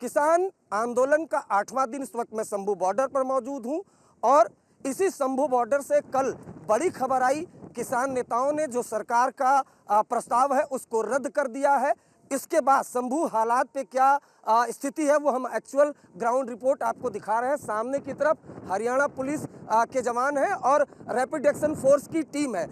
किसान आंदोलन का 8वां दिन इस वक्त मैं शंभू बॉर्डर पर मौजूद हूं और इसी शंभू बॉर्डर से कल बड़ी खबर आई। किसान नेताओं ने जो सरकार का प्रस्ताव है उसको रद्द कर दिया है। इसके बाद शंभू हालात पे क्या स्थिति है वो हम एक्चुअल ग्राउंड रिपोर्ट आपको दिखा रहे हैं। सामने की तरफ हरियाणा पुलिस के जवान हैं और रैपिड एक्शन फोर्स की टीम है।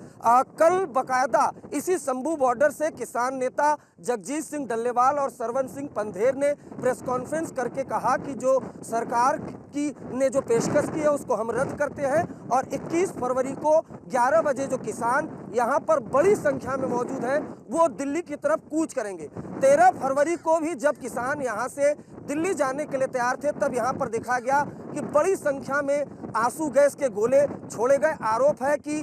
कल बकायदा इसी शंभू बॉर्डर से किसान नेता जगजीत सिंह डल्लेवाल और सरवन सिंह पंधेर ने प्रेस कॉन्फ्रेंस करके कहा कि जो सरकार की ने जो पेशकश की है उसको हम रद्द करते हैं और 21 फरवरी को 11 बजे जो किसान यहाँ पर बड़ी संख्या में मौजूद हैं वो दिल्ली की तरफ कूच करेंगे। 13 फरवरी को भी जब किसान यहाँ से दिल्ली जाने के लिए तैयार थे तब यहाँ पर देखा गया कि बड़ी संख्या में आंसू गैस के गोले छोड़े गए। आरोप है कि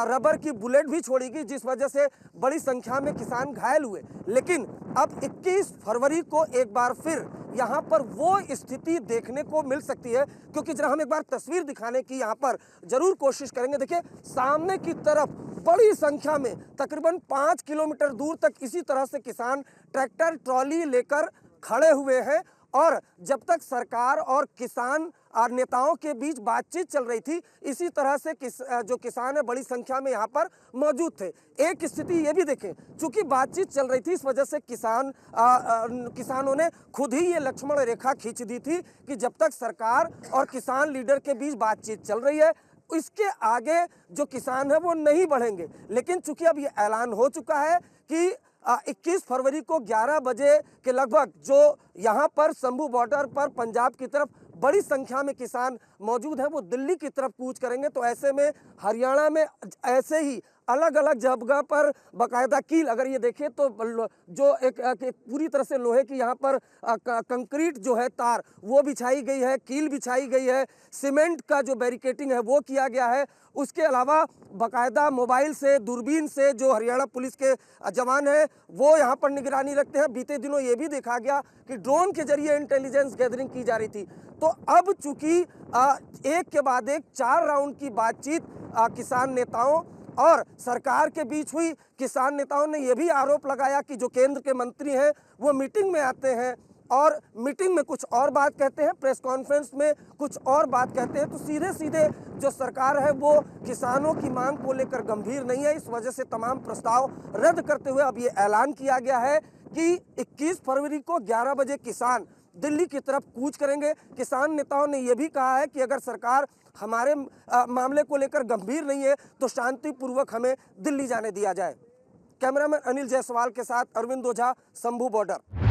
रबर की बुलेट भी छोड़ी गई जिस वजह से बड़ी संख्या में किसान घायल हुए। लेकिन अब 21 फरवरी को एक बार फिर यहाँ पर वो स्थिति देखने को मिल सकती है, क्योंकि जरा हम एक बार तस्वीर दिखाने की यहाँ पर जरूर कोशिश करेंगे। देखिए सामने की तरफ बड़ी संख्या में तकरीबन 5 किलोमीटर दूर तक इसी तरह से किसान ट्रैक्टर ट्रॉली लेकर खड़े हुए हैं और जब तक सरकार और किसान और नेताओं के बीच बातचीत चल रही थी इसी तरह से जो किसान है बड़ी संख्या में यहाँ पर मौजूद थे। एक स्थिति ये भी देखें, चूंकि बातचीत चल रही थी इस वजह से किसानों ने खुद ही ये लक्ष्मण रेखा खींच दी थी कि जब तक सरकार और किसान लीडर के बीच बातचीत चल रही है इसके आगे जो किसान है वो नहीं बढ़ेंगे। लेकिन चूंकि अब ये ऐलान हो चुका है कि 21 फरवरी को 11 बजे के लगभग जो यहाँ पर शंभू बॉर्डर पर पंजाब की तरफ बड़ी संख्या में किसान मौजूद हैं वो दिल्ली की तरफ कूच करेंगे। तो ऐसे में हरियाणा में ऐसे ही अलग अलग जगह पर बाकायदा कील अगर ये देखें तो जो एक पूरी तरह से लोहे की यहाँ पर कंक्रीट जो है तार वो बिछाई गई है, कील बिछाई गई है, सीमेंट का जो बैरिकेटिंग है वो किया गया है। उसके अलावा बाकायदा मोबाइल से दूरबीन से जो हरियाणा पुलिस के जवान हैं वो यहाँ पर निगरानी रखते हैं। बीते दिनों ये भी देखा गया कि ड्रोन के जरिए इंटेलिजेंस गैदरिंग की जा रही थी। तो अब चूंकि एक के बाद एक 4 राउंड की बातचीत किसान नेताओं और सरकार के बीच हुई। किसान नेताओं ने यह भी आरोप लगाया कि जो केंद्र के मंत्री हैं वो मीटिंग में आते हैं और मीटिंग में कुछ और बात कहते हैं, प्रेस कॉन्फ्रेंस में कुछ और बात कहते हैं। तो सीधे सीधे जो सरकार है वो किसानों की मांग को लेकर गंभीर नहीं है। इस वजह से तमाम प्रस्ताव रद्द करते हुए अब ये ऐलान किया गया है कि 21 फरवरी को 11 बजे किसान दिल्ली की तरफ कूच करेंगे। किसान नेताओं ने यह भी कहा है कि अगर सरकार हमारे मामले को लेकर गंभीर नहीं है तो शांतिपूर्वक हमें दिल्ली जाने दिया जाए। कैमरामैन अनिल जायसवाल के साथ अरविंद ओझा, शंभू बॉर्डर।